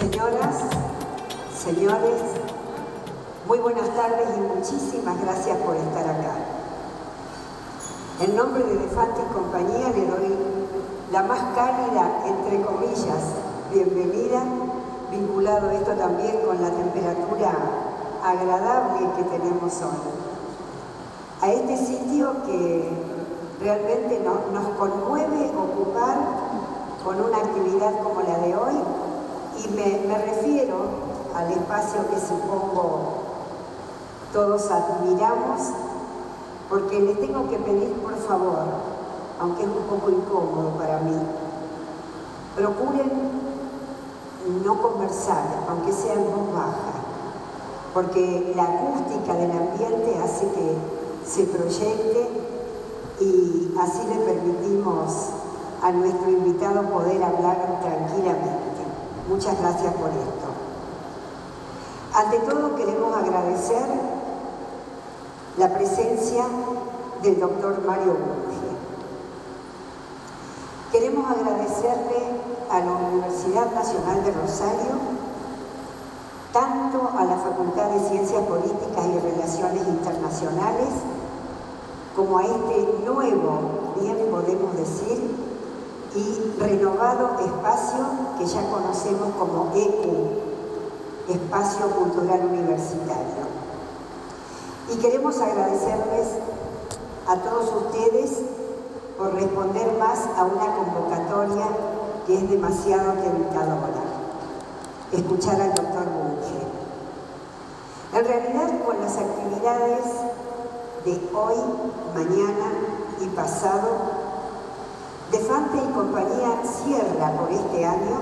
Señoras, señores, muy buenas tardes y muchísimas gracias por estar acá. En nombre de Defante y compañía le doy la más cálida, entre comillas, bienvenida, vinculado esto también con la temperatura agradable que tenemos hoy, a este sitio que realmente nos conmueve ocupar con una actividad como la de hoy, y me refiero al espacio que supongo todos admiramos, porque les tengo que pedir, por favor, aunque es un poco incómodo para mí, procuren no conversar, aunque sea en voz baja, porque la acústica del ambiente hace que se proyecte y así le permitimos a nuestro invitado poder hablar tranquilamente. Muchas gracias por esto. Ante todo queremos agradecer la presencia del doctor Mario Bunge. Queremos agradecerle a la Universidad Nacional de Rosario, tanto a la Facultad de Ciencias Políticas y Relaciones Internacionales, como a este nuevo, bien podemos decir, y renovado espacio que ya conocemos como ECU, Espacio Cultural Universitario. Y queremos agradecerles a todos ustedes por responder más a una convocatoria que es demasiado tentadora: escuchar al doctor Bunge. En realidad, con las actividades de hoy, mañana y pasado, Defante y compañía cierra por este año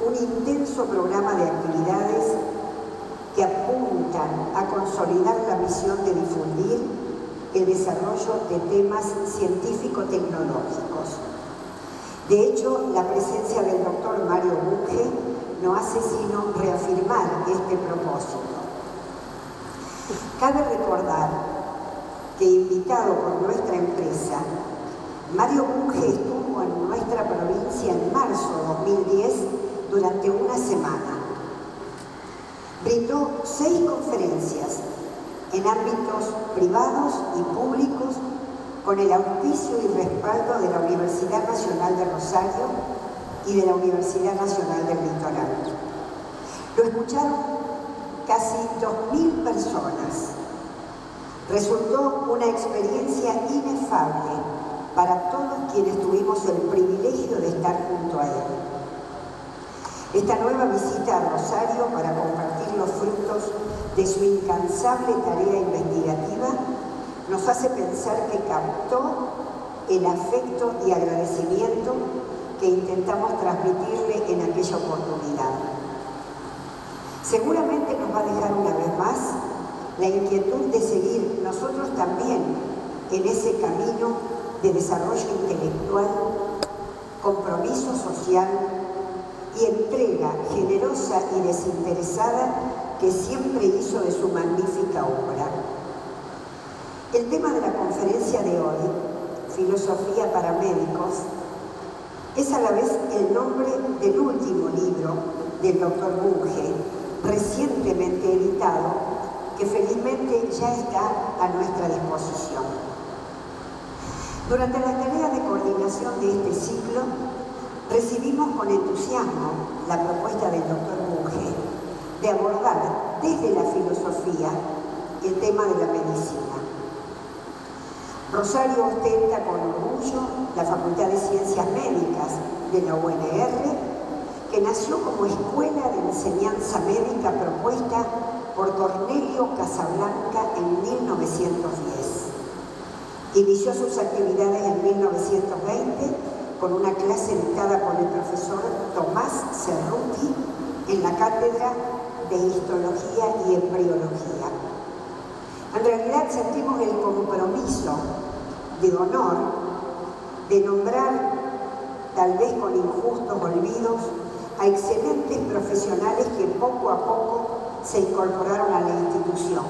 un intenso programa de actividades que apuntan a consolidar la misión de difundir el desarrollo de temas científico-tecnológicos. De hecho, la presencia del doctor Mario Bunge no hace sino reafirmar este propósito. Cabe recordar que, invitado por nuestra empresa, Mario Bunge estuvo en nuestra provincia en marzo de 2010 durante una semana. Brindó 6 conferencias en ámbitos privados y públicos con el auspicio y respaldo de la Universidad Nacional de Rosario y de la Universidad Nacional del Litoral. Lo escucharon casi 2.000 personas. Resultó una experiencia inefable para todos quienes tuvimos el privilegio de estar junto a él. Esta nueva visita a Rosario para compartir los frutos de su incansable tarea investigativa nos hace pensar que captó el afecto y agradecimiento que intentamos transmitirle en aquella oportunidad. Seguramente nos va a dejar una vez más la inquietud de seguir nosotros también en ese camino de desarrollo intelectual, compromiso social y entrega generosa y desinteresada que siempre hizo de su magnífica obra. El tema de la conferencia de hoy, Filosofía para Médicos, es a la vez el nombre del último libro del doctor Bunge, recientemente editado, que felizmente ya está a nuestra disposición. Durante las tareas de coordinación de este ciclo, recibimos con entusiasmo la propuesta del doctor Bunge de abordar desde la filosofía el tema de la medicina. Rosario ostenta con orgullo la Facultad de Ciencias Médicas de la UNR, que nació como escuela de enseñanza médica propuesta por Cornelio Casablanca en 1910. Inició sus actividades en 1920 con una clase dictada por el profesor Tomás Cerruti en la Cátedra de Histología y Embriología. En realidad sentimos el compromiso de honor de nombrar, tal vez con injustos olvidos, a excelentes profesionales que poco a poco se incorporaron a la institución.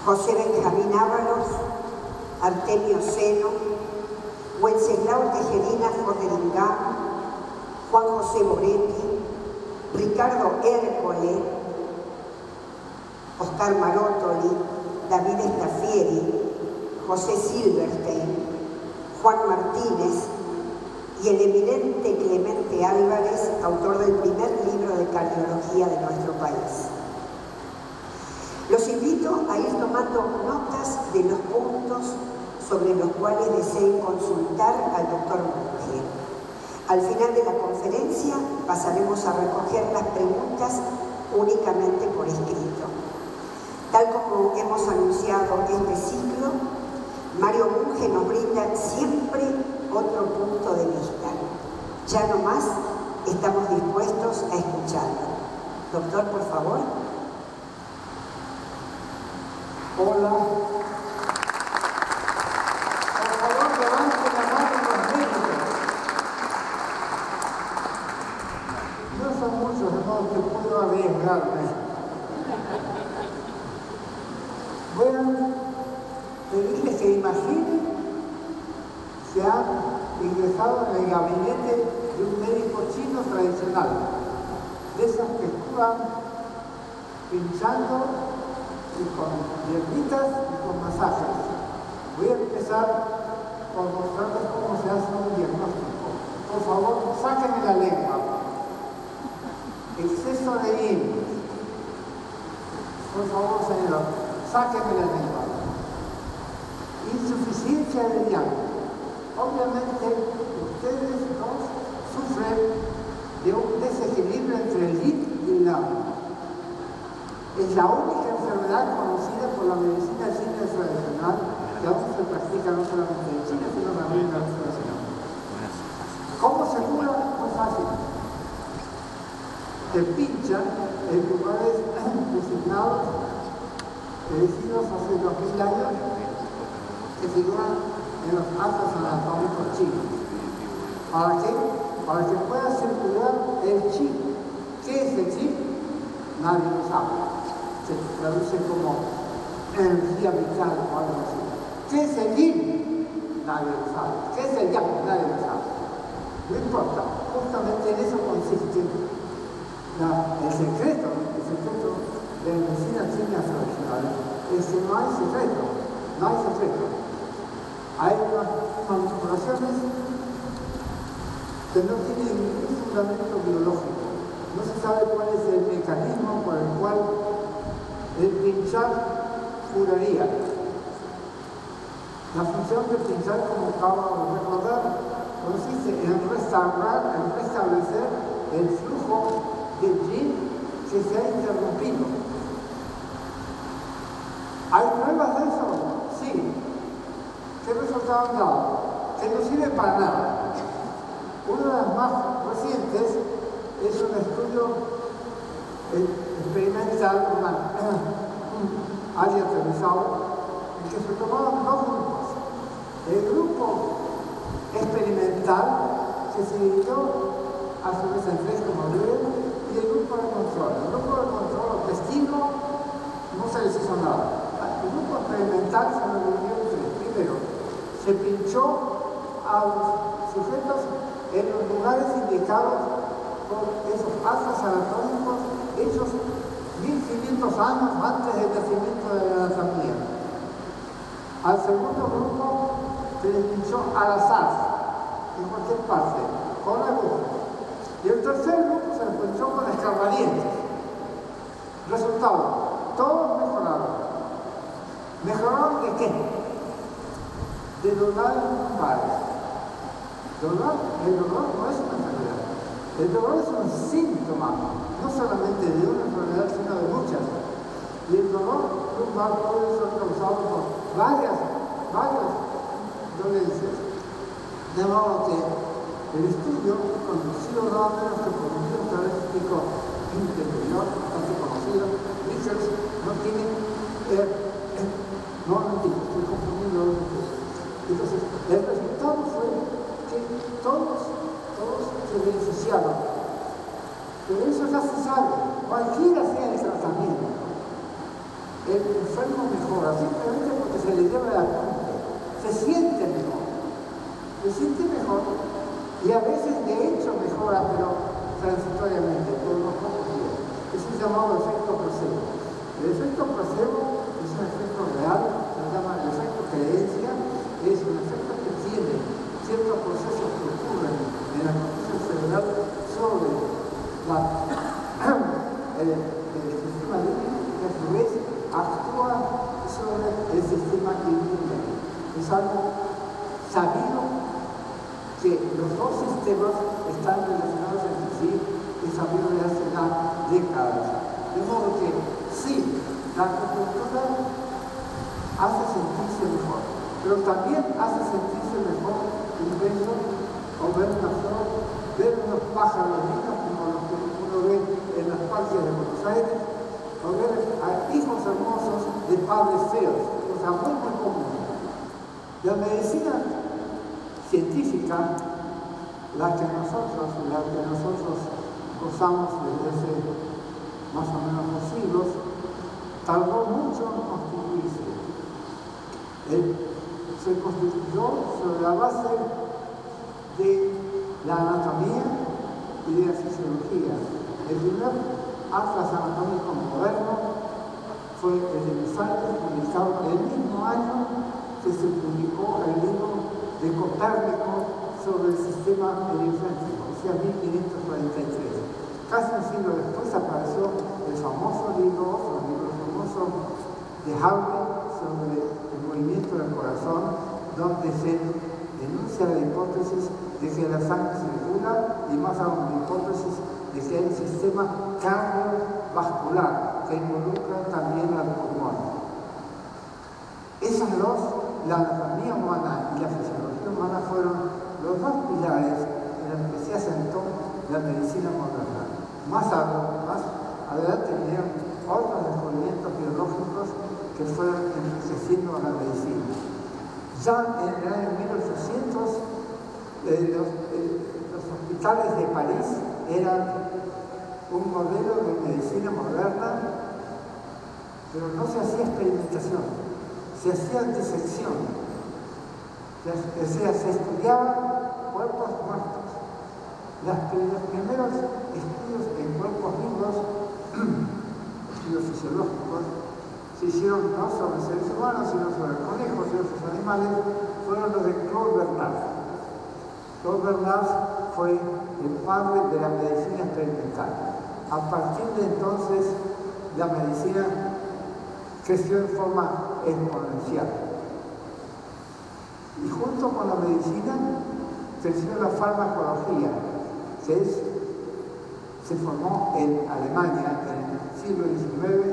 José Benjamín Ábalos, Artemio Seno, Wenceslao Tejerina Foderingam, Juan José Moretti, Ricardo Ercole, Oscar Marotoli, David Staffieri, José Silverstein, Juan Martínez y el eminente Clemente Álvarez, autor del primer libro de cardiología de nuestro país. Los invito a ir tomando notas de los puntos sobre los cuales deseen consultar al doctor Monge. Al final de la conferencia pasaremos a recoger las preguntas únicamente por escrito. Tal como hemos anunciado este ciclo, Mario Monge nos brinda siempre otro punto de vista. Ya no más estamos dispuestos a escucharlo. Doctor, por favor. Hola. Por favor, levanten la mano los médicos. No son muchos, de modo que puedo arriesgarme. Voy a pedirles que imaginen que han ingresado en el gabinete de un médico chino tradicional, de esas que curan pinchando y con hierbitas y con masajes. Voy a empezar por mostrarles cómo se hace un diagnóstico. Por favor, sáquenme la lengua. Exceso de yin. Por favor, señor, sáquenme la lengua. Insuficiencia de yang. Obviamente, ustedes dos sufren de un desequilibrio entre el yin y el yang. Es la única enfermedad conocida por la medicina china tradicional que aún se practica no solamente en China, sino también en la internacional. ¿Cómo se cura? Muy fácil. Te pinchan en lugares designados, elegidos hace 2000 años, que figuran en los actos anatómicos chinos. ¿Para qué? Para que pueda circular el chi. ¿Qué es el chi? Nadie lo sabe. Se traduce como energía vital o algo así. ¿Qué es el yin? Nadie lo sabe. ¿Qué es el yang? Nadie lo sabe. No importa, justamente en eso consiste el secreto de la medicina china tradicional. Es que no hay secreto, no hay secreto. Hay unas manipulaciones que no tienen ningún fundamento biológico. No se sabe cuál es el mecanismo por el cual el pinchar curaría. La función de pinchar, como acabo de recordar, consiste en restaurar, en restablecer el flujo de yin que se ha interrumpido. ¿Hay pruebas de eso? Sí. ¿Qué resultados han dado? Que no sirve para nada. Una de las más recientes es un estudio experimental, un área aterrizado, en que se tomaron dos grupos. El grupo experimental, que se dividió a su vez en tres como breve, y el grupo de control. El grupo de control o testigo no se les hizo nada. El grupo experimental se lo dividió en tres. Primero, se pinchó a los sujetos en los lugares indicados por esos actos anatómicos hechos 1500 años antes del nacimiento de la anatomía. Al segundo grupo se les pinchó al azar, en cualquier parte, con agujas. Y el tercer grupo se les pinchó con escarbadientes. Resultado, todos mejoraron. ¿Mejoraron de qué? De dolores lumbares. El dolor no es una enfermedad. El dolor es un síntoma, no solamente de una enfermedad, sino de muchas. Y el dolor lumbar puede ser causado por varias dolencias. De modo que el estudio, conocido nada menos que por un estadístico interior, bastante conocido, Richards, no tiene, no mentira, estoy confundiendo los estudios. Entonces, el resultado fue que todos se beneficiaron. Pero eso ya se sabe, cualquiera sea el tratamiento. El enfermo mejora, simplemente porque se le lleva la punta. Se siente mejor y a veces de hecho mejora, pero transitoriamente, por unos pocos días. Eso es llamado efecto placebo. El efecto placebo es un efecto real, se llama el efecto creencia, es un efecto que tiene ciertos procesos que ocurren en la corteza cerebral sobre el sistema límbico, que a su vez actúa sobre el sistema inmune. Es algo sabido que los dos sistemas están relacionados entre sí, es sabido de hace ya décadas. De modo que sí, la acupuntura hace sentirse mejor, pero también hace sentirse mejor un beso o ver una flor, ver unos pájaros lindos como los que uno ve en los parques de Buenos Aires, o ver a hijos hermosos de padres feos, cosa muy común. La medicina científica, la que nosotros gozamos desde hace más o menos 2 siglos, tardó mucho en constituirse. Se constituyó sobre la base de la anatomía y de la fisiología. El primer atlas anatómico moderno fue el de los Andes, publicado el mismo año que se publicó el libro de Copérnico sobre el sistema heliocéntrico, o sea, 1543. Casi un siglo después apareció el famoso libro de Hawking sobre el movimiento del corazón, donde se denuncia la hipótesis de que la sangre circula y más aún la hipótesis de que hay un sistema cardiovascular que involucra también al pulmón. Esos dos, la anatomía humana y la fisiología humana, fueron los dos pilares en los que se asentó la medicina moderna. Más adelante vinieron otros descubrimientos biológicos que fueron enriqueciendo a la medicina. Ya en el año 1800, los hospitales de París eran un modelo de medicina moderna, pero no se hacía experimentación, se hacía disección, o sea, se estudiaban cuerpos muertos. Los primeros estudios en cuerpos vivos, estudios fisiológicos, se hicieron no sobre seres humanos, sino sobre conejos y otros animales, fueron los de Claude Bernard. Claude Bernard fue el padre de la medicina experimental. A partir de entonces, la medicina creció en forma exponencial. Y junto con la medicina, creció la farmacología, que se formó en Alemania en el siglo XIX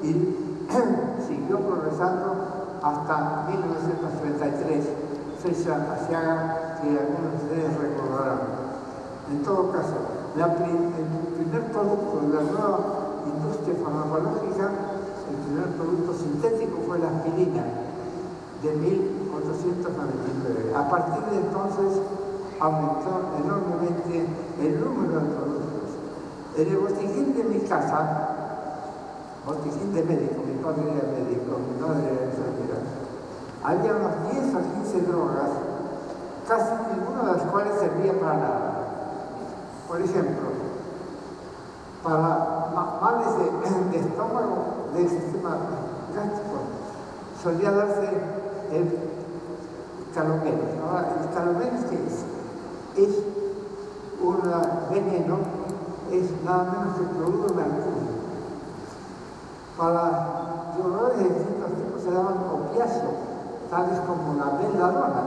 y siguió progresando hasta 1933, fecha asiaga que algunos de ustedes recordarán. En todo caso, el primer producto de la nueva industria farmacológica, el primer producto sintético, fue la aspirina, de 1899. A partir de entonces aumentó enormemente el número de productos. En el botiquín de mi casa, botiquín de médico, mi padre era médico, mi madre era enfermera, había unos 10 o 15 drogas, casi ninguna de las cuales servía para nada. Por ejemplo, para males de estómago, del sistema gástrico, solía darse el calomel. Ahora, el calomel, ¿qué es? Es un veneno, es nada menos que cloruro de mercurio. Para dolores de distintos tipos se llaman opiáceos, tales como la belladona,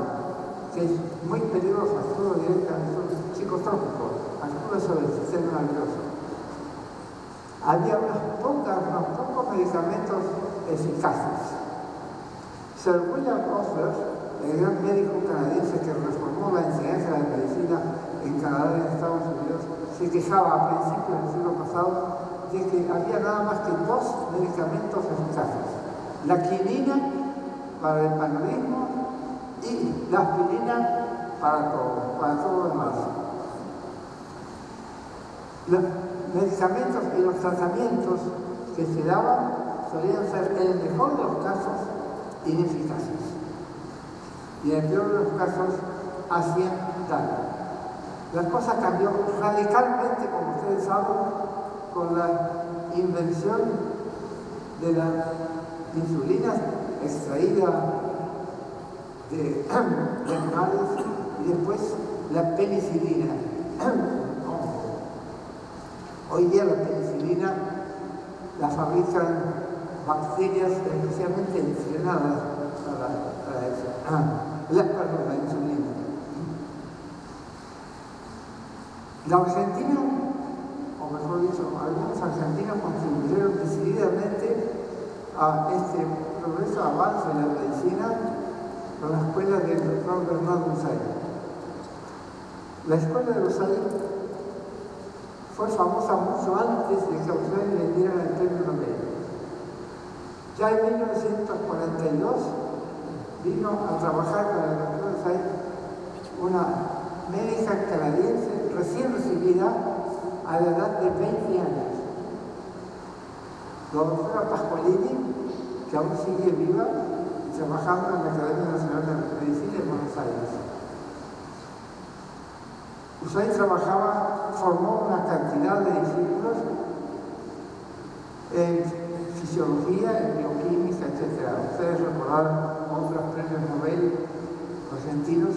que es muy peligrosa, actúa directamente, es un psicotrópico, actúa sobre el sistema nervioso. Había unos pocos medicamentos eficaces. Sir William Osler, el gran médico canadiense que reformó la enseñanza de la medicina en Canadá y en Estados Unidos, se quejaba a principios del siglo pasado de que había nada más que 2 medicamentos eficaces: la quinina para el paludismo y la aspirina para todo lo demás. Los medicamentos y los tratamientos que se daban solían ser, en el mejor de los casos, ineficaces, y en el peor de los casos hacían daño. La cosa cambió radicalmente, como ustedes saben, con la invención de la insulina extraída de animales y después la penicilina. Hoy día la penicilina la fabrican bacterias especialmente entrenadas para eso. La insulina. La Argentina, o mejor dicho, algunos argentinos contribuyeron decididamente a este progreso, avance de la medicina con la escuela del doctor Bernardo Usain. La escuela de Usain fue famosa mucho antes de que a Usain le dieran el premio Nobel. Ya en 1942 vino a trabajar con el doctor Usain una médica canadiense recién recibida a la edad de 20 años. La doctora Pascualini, que aún sigue viva y trabajando en la Academia Nacional de Medicina de Buenos Aires. Usain formó una cantidad de discípulos en fisiología, en bioquímica, etc. Ustedes recordarán otros premios Nobel argentinos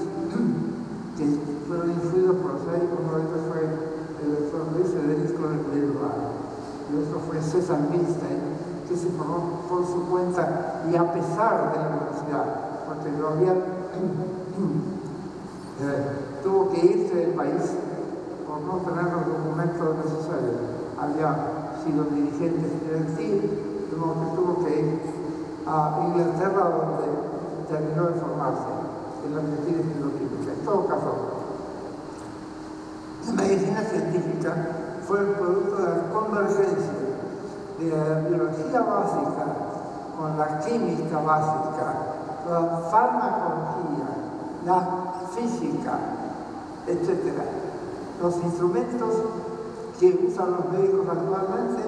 que fueron influidos por Usain. Uno de ellos fue el doctor Luis Federico Lebrun, y otro fue César Milstein, que se formó por su cuenta y a pesar de la universidad, porque todavía tuvo que irse del país por no tener los documentos necesarios. Había sido dirigente estudiantil, de modo que tuvo que ir a Inglaterra, donde terminó de formarse en la medicina y bioquímica. En todo caso, la medicina científica fue el producto de la convergencia de la biología básica con la química básica, la farmacología, la física, etc. Los instrumentos que usan los médicos actualmente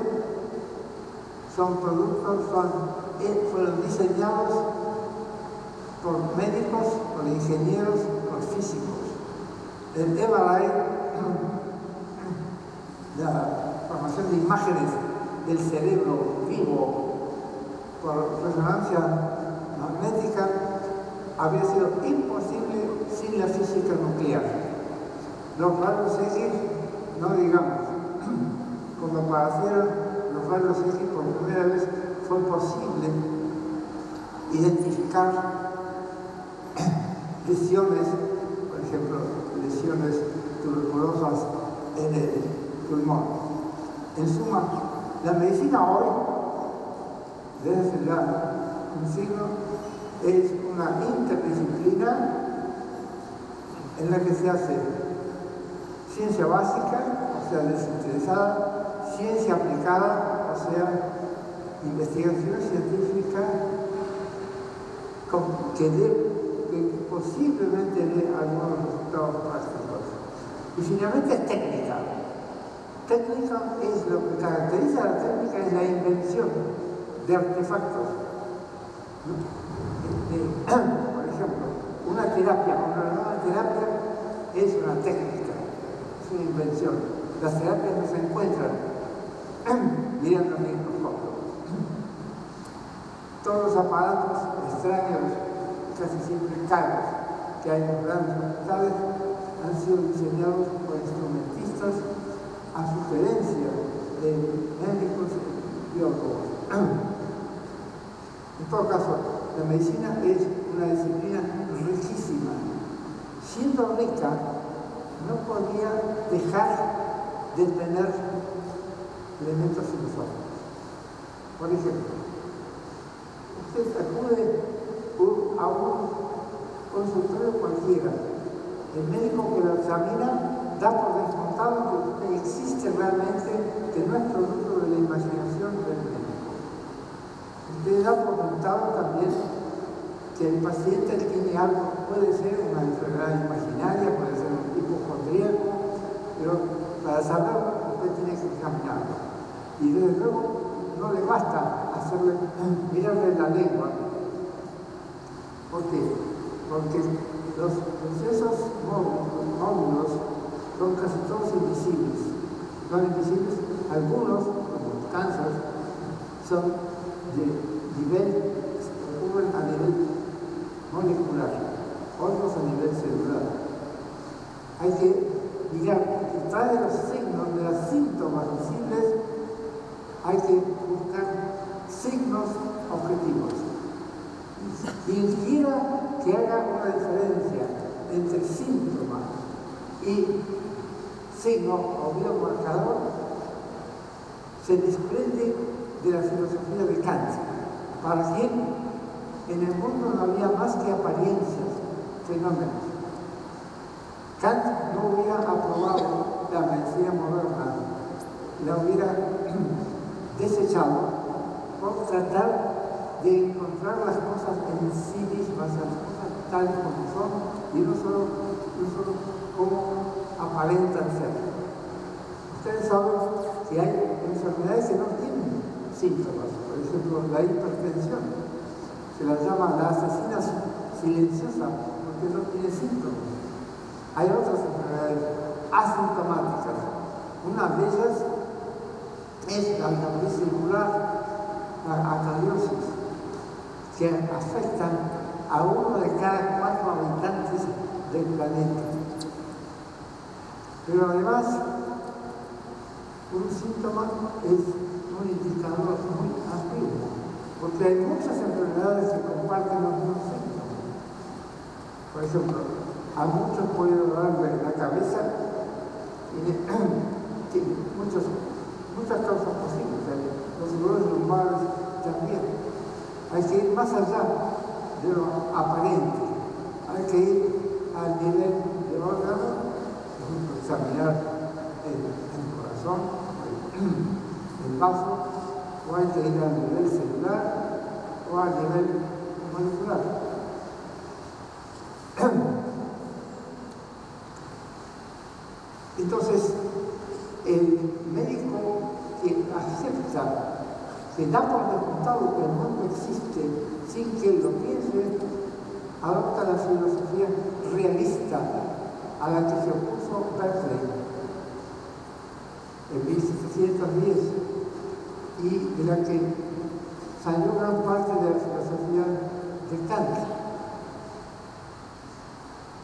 fueron diseñados por médicos, por ingenieros, por físicos. El MRI, la formación de imágenes del cerebro vivo por resonancia magnética, habría sido imposible sin la física nuclear. Los rayos X, no digamos, como para hacer los rayos X por primera vez fue posible identificar lesiones, por ejemplo, lesiones tuberculosas en el pulmón. En suma, la medicina hoy, desde ya un siglo, es una interdisciplina en la que se hace ciencia básica, o sea, desinteresada, ciencia aplicada, o sea, investigación científica que posiblemente dé algunos resultados prácticos. Y finalmente es técnica. Técnica es lo que caracteriza a la técnica, es la invención de artefactos. Por ejemplo, una nueva terapia es una técnica, es una invención. Las terapias no se encuentran mirando el microscopio. Todos los aparatos extraños, casi siempre caros, que hay en los grandes hospitales, han sido diseñados por instrumentistas a sugerencia de médicos y biólogos. En todo caso, la medicina es una disciplina riquísima. Siendo rica, no podía dejar de tener elementos filosóficos. Por ejemplo, usted acude a un consultorio cualquiera, el médico que lo examina da por descontado que existe realmente, que no es producto de la imaginación del médico. Usted da por descontado también que el paciente tiene algo, puede ser una enfermedad imaginaria, puede ser un hipocondríaco, pero para saberlo usted tiene que examinarlo. Y desde luego no le basta mirarle la lengua. ¿Por qué? Porque los procesos módulos son casi todos invisibles. No invisibles, algunos, como el cáncer, son de nivel, ocurren a nivel molecular, otros a nivel celular. Hay que, digamos, detrás de los signos, de los síntomas visibles, hay que buscar signos objetivos. Quien quiera que haga una diferencia entre síntoma y signo o biomarcador, se desprende de la filosofía de Kant, para quien en el mundo no había más que apariencias, fenómenos. Kant no hubiera aprobado la medicina moderna, la hubiera desechado por tratar de encontrar las cosas en sí mismas, las cosas tales como son, y no solo como aparentan ser. Ustedes saben que hay enfermedades que no tienen síntomas, por ejemplo, la hipertensión, se la llama la asesina silenciosa porque no tiene síntomas. Hay otras enfermedades asintomáticas. Una de ellas es la diabetes celular, la acariosis, que afectan a 1 de cada 4 habitantes del planeta. Pero además, un síntoma es un indicador muy amplio, porque hay muchas enfermedades que comparten los mismos síntomas. Por ejemplo, a muchos puede dolerle la cabeza y tiene muchas causas posibles. Los dolores lumbares también. Hay que ir más allá de lo aparente. Hay que ir al nivel de órgano, por ejemplo, examinar el corazón, el vaso, o hay que ir al nivel celular o al nivel molecular. Entonces, el médico que acepta, que da por descontado que el mundo existe sin que él lo piense, adopta la filosofía realista a la que se opuso Berkeley en 1710 y de la que salió gran parte de la filosofía de Kant.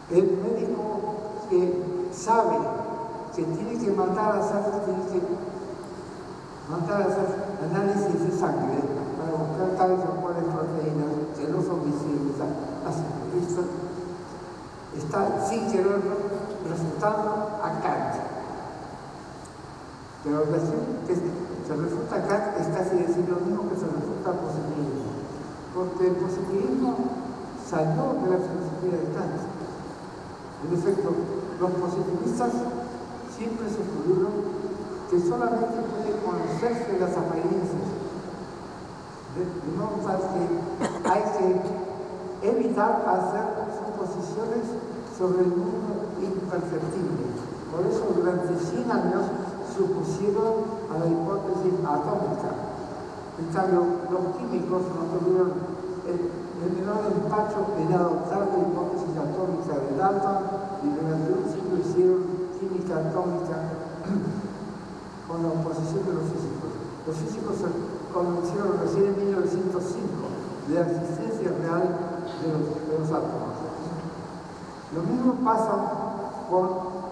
El médico que sabe que tiene que mandar a hacer análisis de sangre para buscar tales o cuales proteínas que no son visibles a simple vista, está sin quererlo resultando a Kant. Pero decir que se refuta a Kant es casi decir lo mismo que se refuta al positivismo, porque el positivismo salió de la filosofía de Kant. En efecto, los positivistas siempre sugirieron que solamente puede conocerse las apariencias, de modo tal que hay que evitar hacer suposiciones sobre el mundo imperceptible. Por eso durante 100 años supusieron a la hipótesis atómica. En cambio, los químicos no tuvieron el menor empacho en adoptar la hipótesis atómica de Dalton y durante un siglo hicieron química atómica con la oposición de los físicos. Los físicos se convencieron recién en 1905 de la existencia real de los átomos. Lo mismo pasa con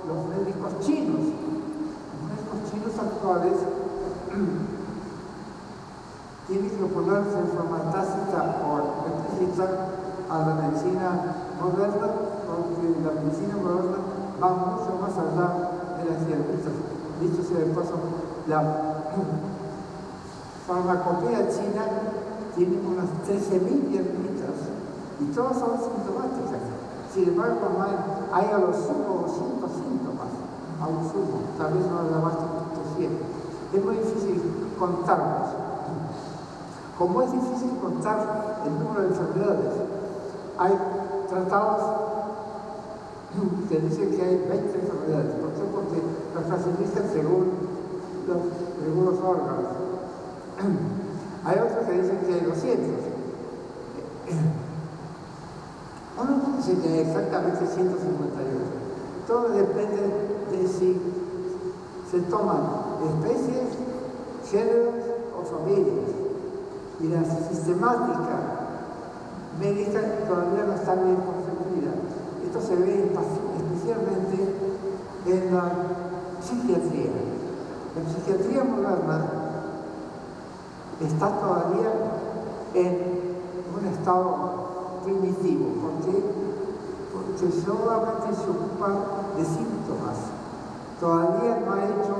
los médicos chinos. Los médicos chinos actuales tienen que oponerse en forma tácita o explícita a la medicina moderna, porque la medicina moderna va mucho más allá de las diabetes. Dicho sea de paso, la farmacopea china tiene unas 13.000 hierbitas y todas son sintomáticas. Sin embargo, hay a lo sumo 200 síntomas, a lo sumo, tal vez no haya más que 100. Es muy difícil contarlos. Como es difícil contar el número de enfermedades, hay tratados que dicen que hay 20 enfermedades. ¿Por qué? Porque las clasifican según los órganos. Hay otros que dicen que hay 200. Uno dice que hay exactamente 158. Todo depende de si se toman especies, géneros o familias, y la sistemática médica todavía no está bien construida. Esto se ve especialmente en la psiquiatría. La psiquiatría moderna está todavía en un estado primitivo. ¿Por qué? Porque solamente se ocupa de síntomas. Todavía no ha hecho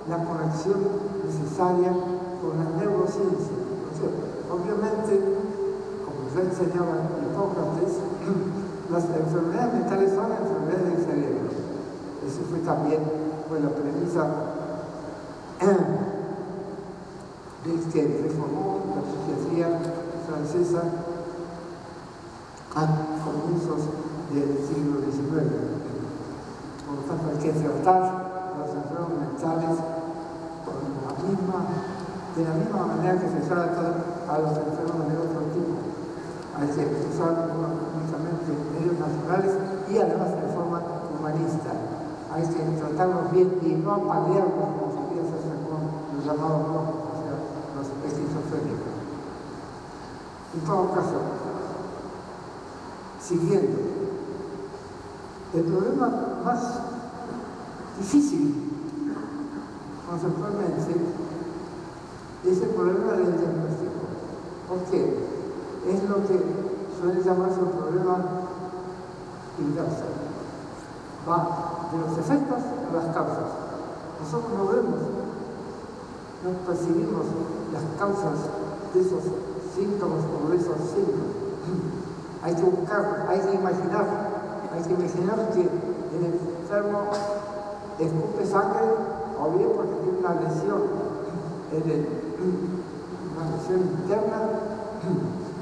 la conexión necesaria con la neurociencia. O sea, obviamente, como ya enseñaba Hipócrates, las enfermedades mentales son enfermedades del cerebro. Eso fue la premisa de que reformó la psiquiatría francesa a comienzos del siglo XIX. Por lo tanto, hay que tratar las enfermedades mentales de la misma manera que se trata a los enfermos de otro tipo. Hay que usar únicamente medios naturales y además de forma humanista. Hay que tratarlos bien y no apalearlos como se quiere hacer con los llamados locos, o sea, los esquizofrénicos. En todo caso, siguiendo, el problema más difícil conceptualmente es el problema del diagnóstico. ¿Por qué? Es lo que suele llamarse un problema inverso. Va de los efectos a las causas. Nosotros no vemos, no percibimos las causas de esos síntomas o de esos signos. Hay que buscar, hay que imaginar que el enfermo escupe sangre o bien porque tiene una lesión una lesión interna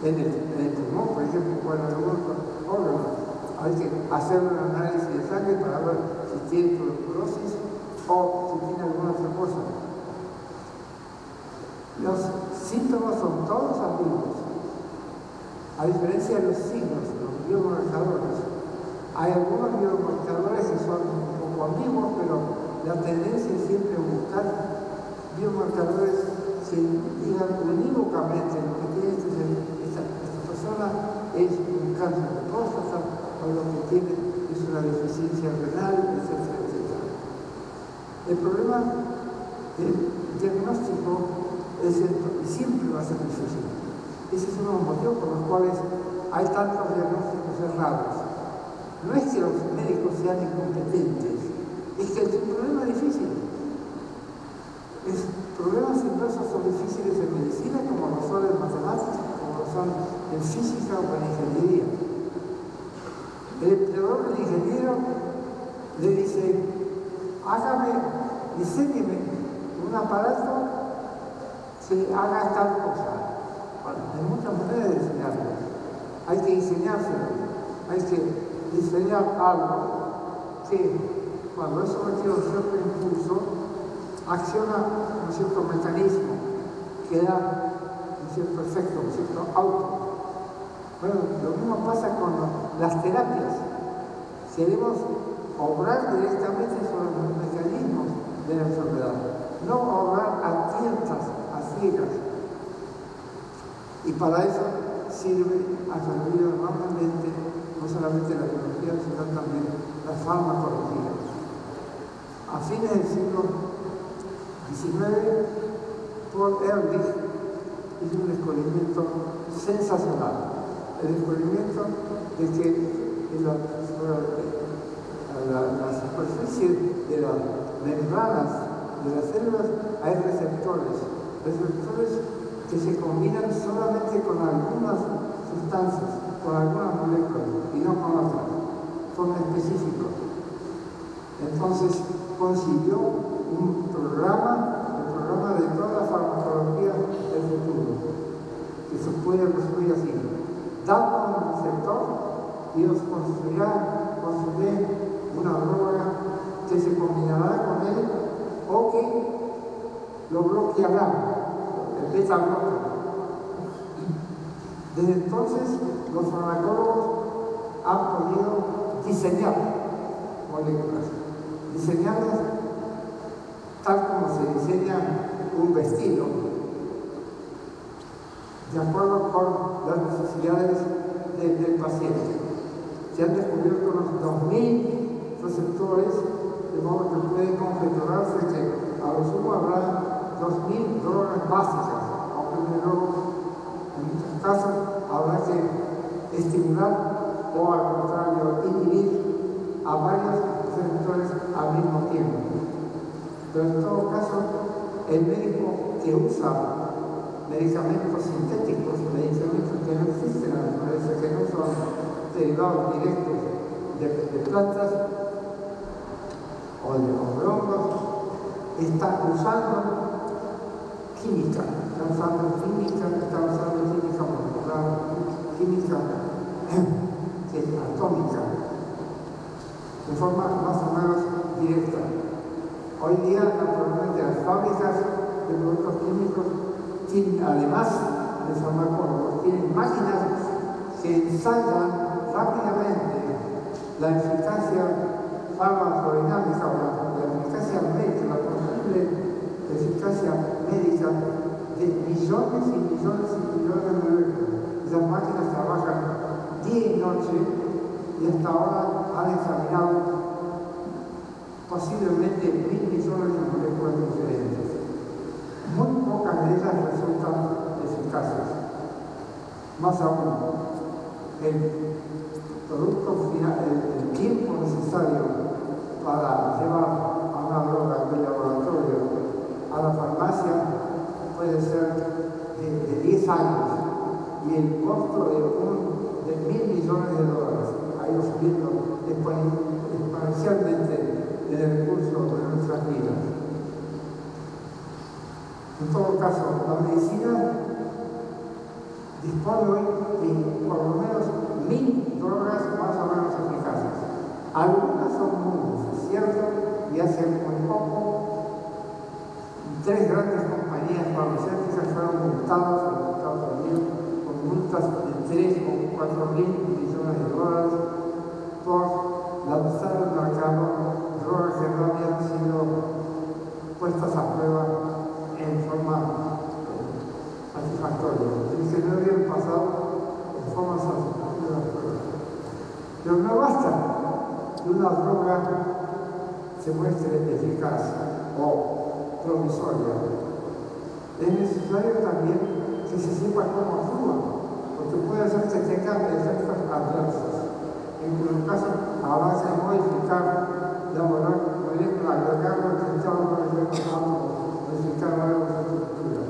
en el pulmón, por ejemplo, cuando algún órgano. Hay que hacer un análisis de sangre para ver si tiene tuberculosis o si tiene alguna otra cosa. Los síntomas son todos ambiguos, a diferencia de los signos, los biomarcadores. Hay algunos biomarcadores que son un poco ambiguos, pero la tendencia es siempre buscar biomarcadores que digan unívocamente lo que tiene esta persona es un cáncer de próstata o lo que tiene es una deficiencia renal, etcétera, etcétera. El problema del diagnóstico es y siempre va a ser difícil. Ese es uno de los motivos por los cuales hay tantos diagnósticos errados. No es que los médicos sean incompetentes, es que el problema es difícil. Problemas inversos son difíciles en medicina como lo son en matemáticas, como lo son en física o en ingeniería. El empleador del ingeniero le dice, diseñeme un aparato que haga tal cosa. Bueno, hay muchas maneras de diseñarlo. Hay que diseñárselo, hay que diseñar algo que cuando eso requiere un cierto impulso, acciona un cierto mecanismo que da un cierto efecto, un cierto auto. Bueno, lo mismo pasa con las terapias. Queremos obrar directamente sobre los mecanismos de la enfermedad, no obrar a tientas, a ciegas. Y para eso ha servido enormemente no solamente la biología, sino también la farmacología. A fines del siglo XIX, Paul Ehrlich hizo un descubrimiento sensacional. El descubrimiento de que en la superficie de las membranas de las células hay receptores que se combinan solamente con algunas sustancias, con algunas moléculas y no con otras. Son específicos. Entonces consiguió un programa de toda la farmacología del futuro, que se puede resumir así. Dado un receptor, Dios construirá una droga que se combinará con él o que lo bloqueará, el beta blocker. Desde entonces, los farmacólogos han podido diseñar moléculas. diseñadas tal como se diseña un vestido, de acuerdo con las necesidades del paciente. Se han descubierto unos 2.000 receptores, de modo que puede conjeturarse que a lo sumo habrá 2.000 drogas básicas, aunque luego en muchos casos habrá que estimular o al contrario inhibir a varios receptores al mismo tiempo. Pero en todo caso, el médico que usa medicamentos sintéticos, medicamentos que no existen en la naturaleza, que no son derivados directos de plantas o de hongos, está usando química, está usando química molecular, química atómica, de forma más o menos directa. Hoy día, naturalmente, las fábricas de productos químicos tienen, además de farmacólogos, tienen máquinas que ensayan rápidamente la eficacia farmacodinámica o la eficacia médica, la posible eficacia médica de millones y millones y millones de moléculas. Esas máquinas trabajan día y noche y hasta ahora han examinado posiblemente 1.000 millones de moléculas diferentes. Muy pocas de ellas resultan eficaces. Más aún, el producto final, el tiempo necesario para llevar a una droga del laboratorio a la farmacia puede ser de 10 años y el costo de 1.000 millones de dólares ha ido subiendo exponencialmente en el curso de nuestras vidas. En todo caso, la medicina dispone hoy de por lo menos 1.000 drogas más o menos eficaces. Algunas son nuevas, es cierto, y hace muy poco 3 grandes compañías farmacéuticas fueron multadas en los Estados Unidos con multas de 3 o 4.000 millones de dólares por lanzar al mercado drogas que no habían sido puestas a prueba en forma satisfactoria, y que no habían pasado en forma satisfactoria las pruebas. Pero no basta que una droga se muestre eficaz o provisoria. Es necesario también que se sepa cómo actúa, porque puede ser que tenga efectos adversos, en cuyo caso habrá que modificar la molécula, agregarlo al tratado para que modificar algo de su estructura.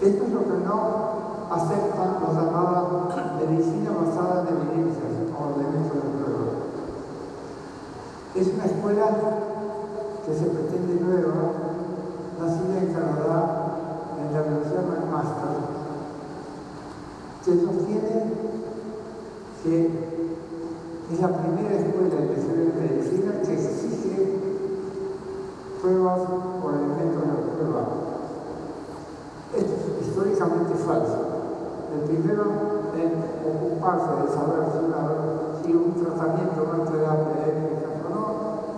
Esto es lo que no acepta la llamada medicina basada en evidencias o elementos de prueba. Es una escuela que se pretende nueva, nacida en Canadá, en la Universidad McMaster, que sostiene que es la primera escuela de medicina que exige pruebas por elementos de prueba. Esto es históricamente falso. El primero en ocuparse de saber si un tratamiento no te da eficaz o no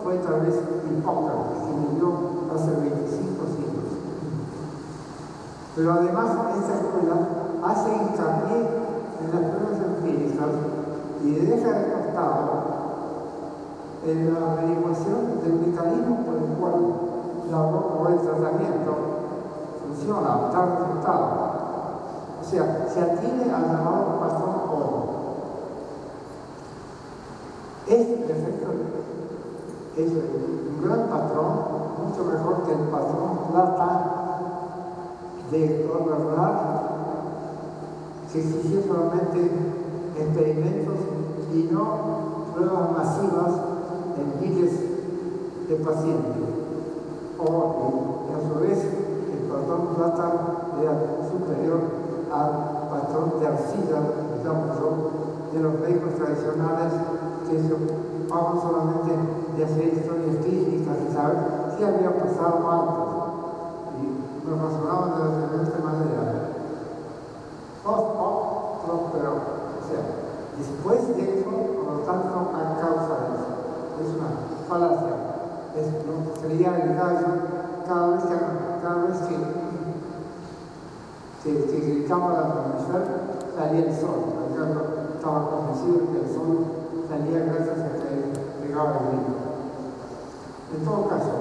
fue tal vez Hipócrates, que murió hace 25 siglos. Pero además esta escuela hace hincapié en las pruebas empíricas y deja de costado en la averiguación del mecanismo por el cual el tratamiento funciona, da resultado. O sea, se atiene al llamado patrón oro. Este efecto es un gran patrón, mucho mejor que el patrón plata de Bernard, que exigió solamente experimentos y no pruebas masivas en miles de pacientes. Y a su vez, el patrón plata era superior al patrón de arcilla, digamos yo, de los médicos tradicionales que se ocupaban solamente de hacer historias clínicas y saber qué había pasado antes. Y lo razonaban de la siguiente manera. Pero, o sea, después de eso, por lo tanto, a causa de eso. Es una falacia. Es lo que sería el gallo cada vez que gritaba la amanecer, salía el sol. El gallo estaba convencido que el sol salía gracias a que pegaba el grito. En todo caso,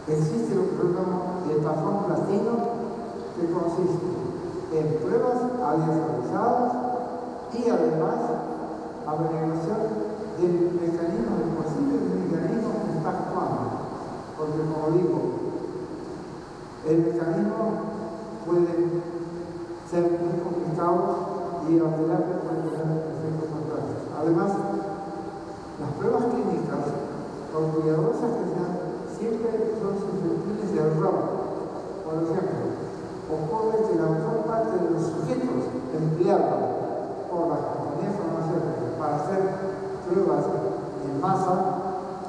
existe un programa de tapón latino que consiste en pruebas audiovisualizadas y además averiguación del mecanismo, del posible mecanismo que está actuando. Porque como digo, el mecanismo puede ser muy complicado y la terapia puede tener efectos contrarios. Además, las pruebas clínicas, por cuidadosas que sean, siempre son susceptibles de error. Por ejemplo, ocurre que la mayor parte de los sujetos empleados por las compañías farmacéuticas para hacer pruebas en masa,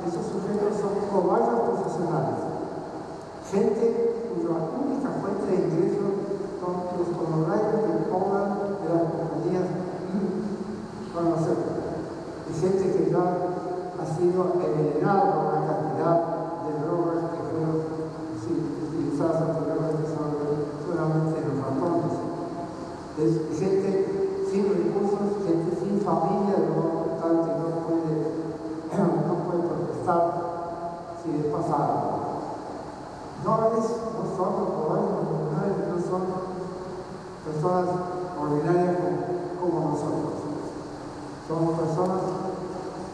esos sujetos son cobayos profesionales, gente cuya única fuente de ingresos son los honorarios que cobran de las compañías farmacéuticas, y gente que ya ha sido envenenada por una cantidad de drogas que fueron utilizadas anteriormente solamente en los ratones. Es gente sin recursos, gente sin familia, de modo tal que no puede protestar si les pasa algo. No son los cobardes, no son personas ordinarias como nosotros. Son personas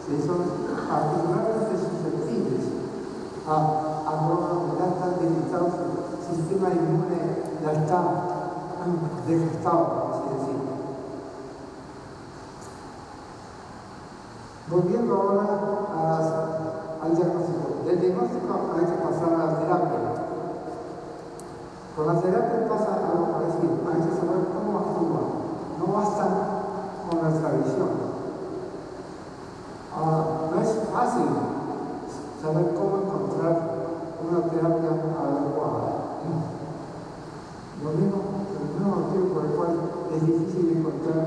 que son particularmente susceptibles a drogas que ya están debilitados, su sistema inmune ya está desgastado, por así decirlo. Volviendo ahora al diagnóstico. Del diagnóstico hay que pasar a la terapia. Con la terapia pasa algo parecido. Hay que saber cómo actúa. No basta con nuestra visión. No es fácil saber cómo encontrar una terapia adecuada. El mismo motivo por el cual es difícil encontrar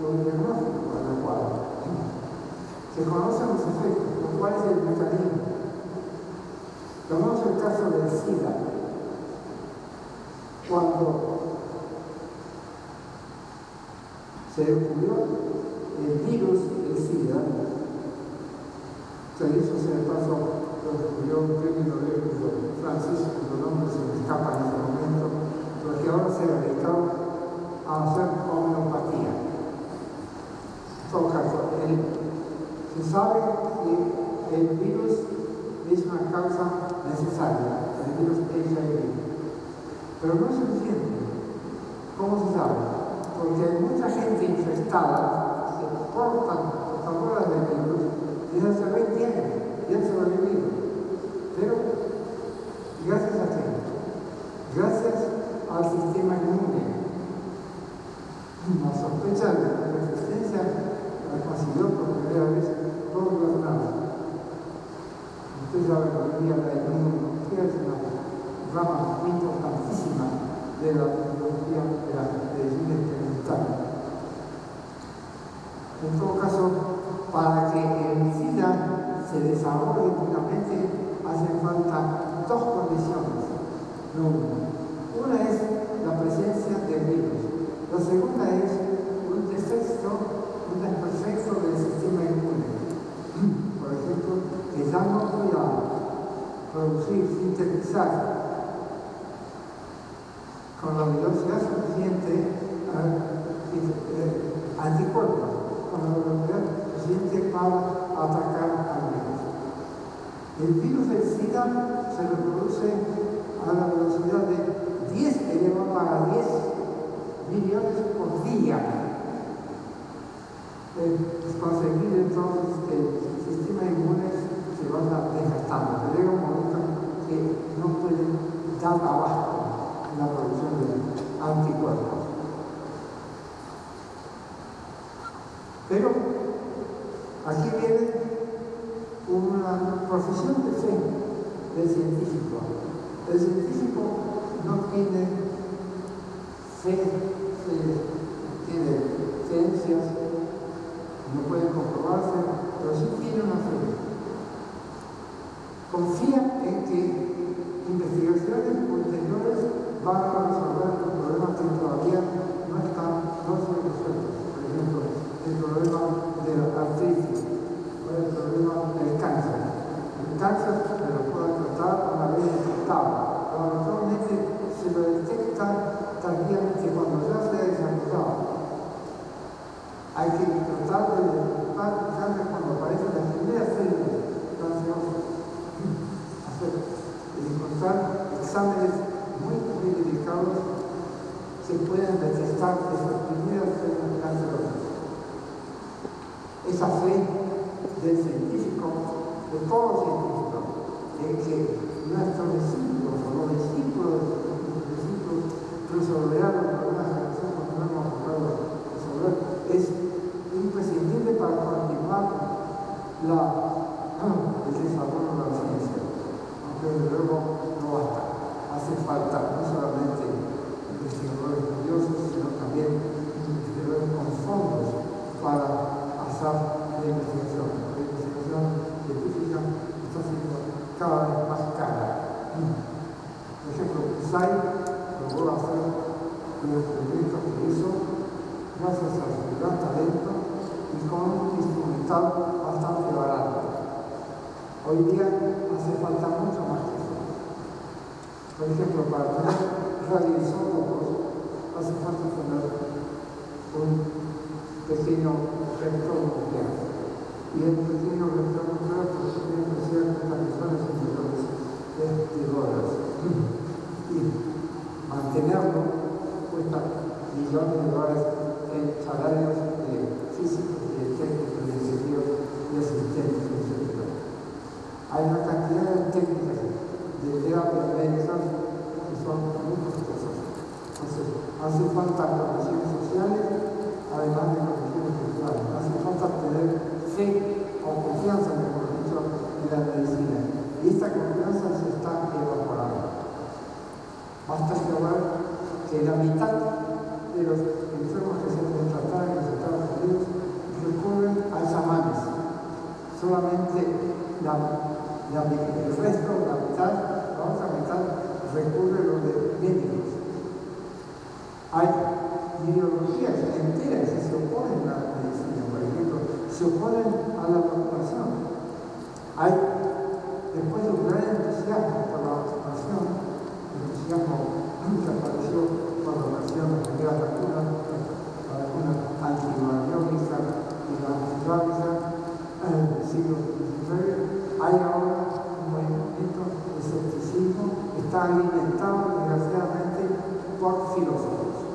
un diagnóstico adecuado. Se conocen los efectos, pero ¿cuál es el mecanismo? Tomamos el caso del SIDA. Cuando se descubrió el virus del SIDA, que eso se me pasó, lo descubrió un premio Nobel francés, cuyo nombre se me escapa en este momento, pero que ahora se ha dedicado a hacer homeopatía. En todo caso, se sabe que el virus es una causa necesaria, el virus HIV, pero no es suficiente. ¿Cómo se sabe? Porque hay mucha gente infectada que portan portadoras del virus y ya se ven bien, ya han sobrevivido. Pero, ¿gracias a qué? Gracias al sistema inmune. La sospecha de la resistencia la consiguió por primera vez todos los lados. Ustedes saben que hoy día la inmunología es una rama importantísima de la tecnología de la medicina experimental. En todo caso, para que el SIDA se desarrolle plenamente, hacen falta dos condiciones. Una es la presencia del virus. La segunda es un desperfecto del sistema inmune. Por ejemplo, que ya no pueda producir, sintetizar con la velocidad suficiente anticuerpos, con la velocidad suficiente para atacar al virus. El virus del SIDA se reproduce a la velocidad de 10 elevado a 10 millones por día. Conseguir entonces que el sistema inmune se vaya desgastando. Llega un momento que no puede dar abasto en la producción de anticuerpos. Pero aquí viene una profesión de fe del científico. El científico no tiene fe, tiene ciencias, no puede comprobarse, pero sí tiene una fe. estar de sus primeras células cancerosas. Esa fe del científico, de todos los científicos, de que nuestros discípulos o los discípulos de los discípulos resolverán los problemas de la nación que no hemos logrado resolver, es imprescindible para continuar el desarrollo de la ciencia. Aunque desde luego no basta. Hace falta no solamente investigadores curiosos, sino también investigadores con fondos para hacer la investigación. La investigación científica está siendo cada vez más cara. Por ejemplo, USAID logró hacer los proyectos que hizo gracias a su gran talento y con un instrumental bastante barato. Hoy día hace falta mucho más que eso. Por ejemplo, para tener radioisótopos hace falta tener un pequeño reactor nuclear. Y el pequeño reactor nuclear tiene que ser millones y millones de dólares. Y mantenerlo cuesta millones de dólares en salarios físicos y técnicos de ingenieros y asistentes, etc. Hay una cantidad de técnicas de terapia médica que son muy costosas. Entonces, hace falta condiciones sociales, además de condiciones culturales. Hace falta tener fe o confianza, mejor dicho, en la medicina. Y esta confianza se está evaporando. Basta saber que la mitad de los enfermos que se pueden tratar en los Estados Unidos recurren a chamanes. Solamente el resto, la otra mitad, recurre a los de médicos. Hay ideologías enteras que se oponen a la medicina, por ejemplo, se oponen a la vacunación. Hay, después de un gran entusiasmo por la vacunación, el entusiasmo que apareció por la vacunación de la primera vacuna, la vacuna antimabiótica y la antirrábica en el siglo XIX, hay ahora un movimiento de escepticismo que está alimentado desgraciadamente por filósofos.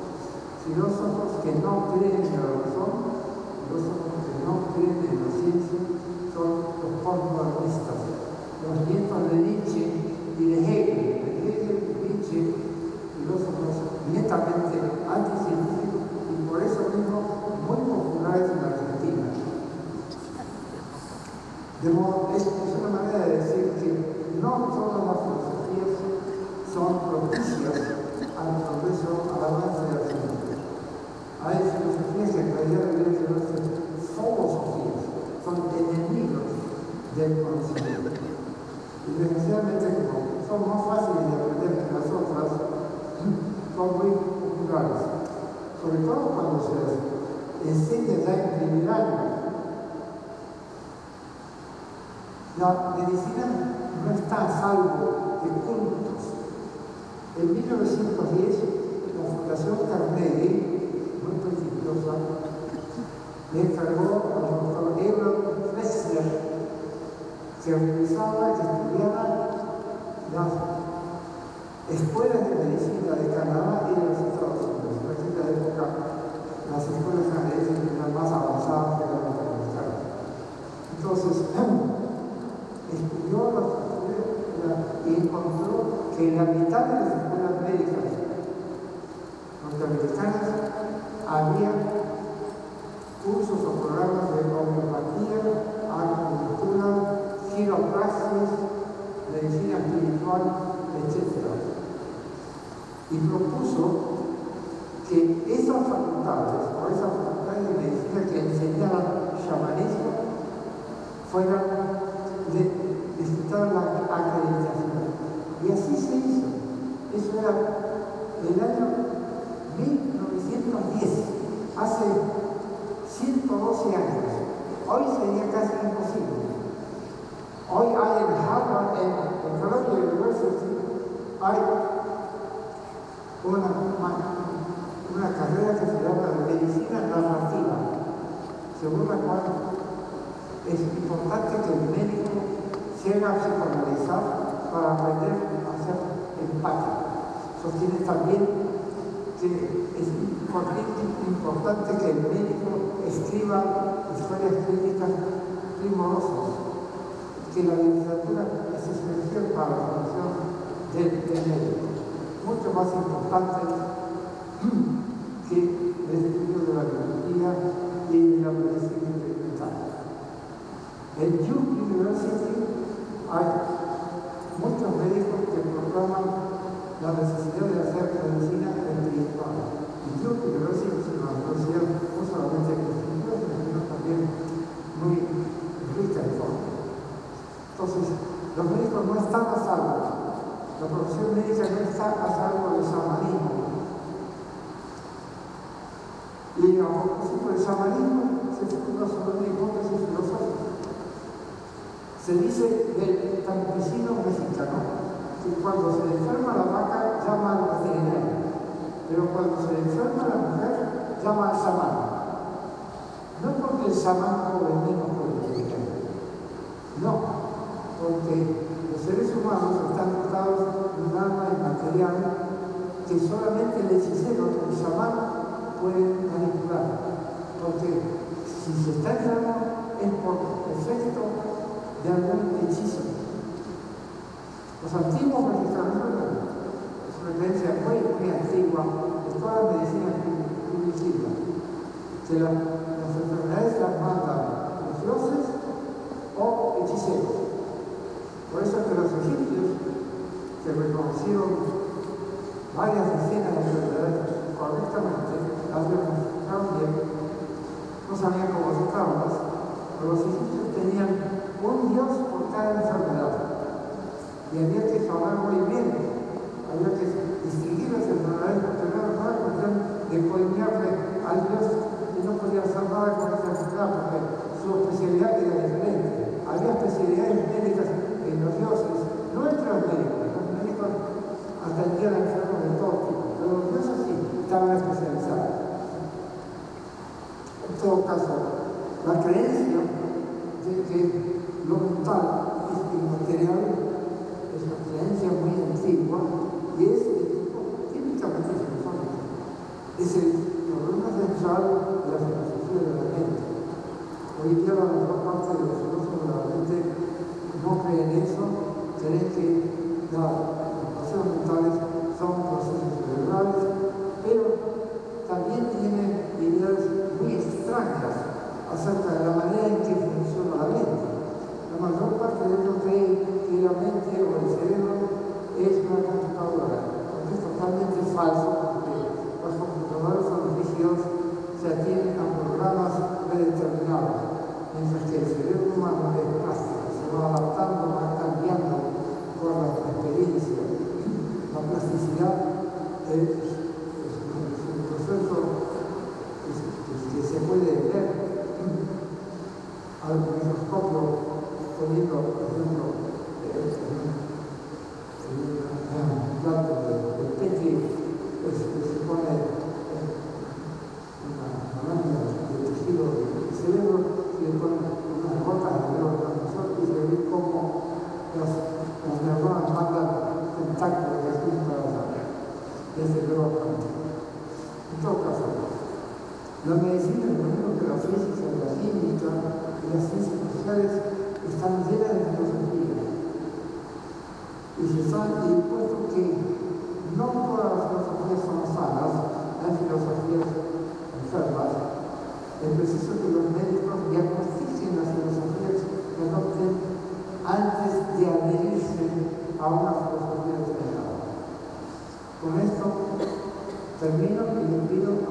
Filósofos que no creen en la razón, filósofos que no creen en la ciencia, son los postmodernistas, los nietos de Nietzsche y de Hegel. Nietzsche, filósofos netamente anticientíficos y por eso mismo muy populares en la Argentina. Es una manera de decir que no todas las filosofías son propicias al progreso, al avance de la ciencia. Hay filosofías que en realidad deberían llamarse filosofías, son enemigos del conocimiento. Y desgraciadamente, como son más fáciles de aprender que las otras, son muy populares. Sobre todo cuando se enseña ya en primer año. La medicina no está a salvo de cultos. En 1910, la Fundación Carnegie, muy prestigiosa, le encargó al doctor Eberhard Fessler que revisara y estudiara las escuelas de medicina de Canadá y de los Estados Unidos. En aquella época, las escuelas canadienses eran más avanzadas que las americanas. Entonces, estudió y encontró que en la mitad de las escuelas médicas norteamericanas había cursos o programas de homeopatía, acupuntura, quiropraxis, medicina espiritual, etc. Y propuso que esas facultades, o esas facultades de medicina que enseñaban chamanismo, fueran necesitaban la acreditación. Y así se hizo. Eso era el año 1910, hace 112 años. Hoy sería casi imposible. Hoy hay en Harvard, en Columbia University, hay una carrera que se llama Medicina Narrativa, según la cual es importante que el médico se haga psicoanalizar para aprender a ser empático. Sostiene también que es importante que el médico escriba historias clínicas primorosas, que la literatura es esencial para la formación del médico, mucho más importante que el estudio de la biología y de la medicina experimental. En Duke University hay muchos médicos que proclaman la necesidad de hacer medicina espiritual. Y Duke University es una universidad no solamente prestigiosa, sino también muy rica en forma. Entonces, los médicos no están a salvo, la profesión médica no está a salvo del shamanismo. Y a propósito del shamanismo, se funda sobre una hipótesis filosófica. Se dice del campesino mexicano que cuando se le enferma la vaca llama al veterinario, pero cuando se le enferma la mujer llama al chamán. No porque el chamán cobre menos por el veterinario, no, porque los seres humanos están dotados de un alma inmaterial que solamente el hechicero, el chamán, puede manipular, porque si se está enfermo es por efecto de algún hechizo. Los antiguos mexicanos, es una creencia muy antigua de toda la medicina primitiva, que las enfermedades las mandan los dioses o hechiceros. Por eso que los egipcios, que reconocieron varias decenas de enfermedades correctamente, las diagnosticaron bien, no sabían cómo sacarlas, pero los egipcios tenían un dios por cada enfermedad. Y había que saber muy bien, había que distinguir las enfermedades, porque no era cuestión de coimearle al dios y no podía hacer nada con esa enfermedad, porque su especialidad era diferente. Había especialidades médicas en los dioses, no entre los médicos atendían a enfermos de todo tipo, pero los dioses sí estaban especializados. En todo caso, la creencia de que lo mental es inmaterial es una creencia muy antigua y es de tipo típicamente filosófico. Es el problema central de la filosofía de la mente. Hoy día la mayor parte de los filósofos de la mente no creen eso, creen que las pasiones mentales son procesos cerebrales, pero también tienen ideas muy extrañas acerca de la manera en que funciona la mente. La mayor parte de ellos creen que la mente o el cerebro es una computadora, porque es totalmente falso, porque las computadoras o los rígidos se atienden a programas predeterminados, mientras que el cerebro humano es plástico, se va adaptando, va cambiando con la experiencia. La plasticidad es un proceso que se puede ver al microscopio poniendo, por ejemplo, un plato de Petri, se pone una lámina de tejido del cerebro y le ponen unas gotas de neurotransmisor y se ve cómo las neuronas mandan contacto de aquí para allá, desde el órgano. En todo caso, la medicina, lo mismo que la física, la química y las ciencias sociales están llenas de filosofía. Y se sabe puesto que no todas las filosofías son sanas, hay filosofías enfermas. Es preciso que los médicos diagnostiquen las filosofías que adopten antes de adherirse a una filosofía determinada. Con esto termino y les pido a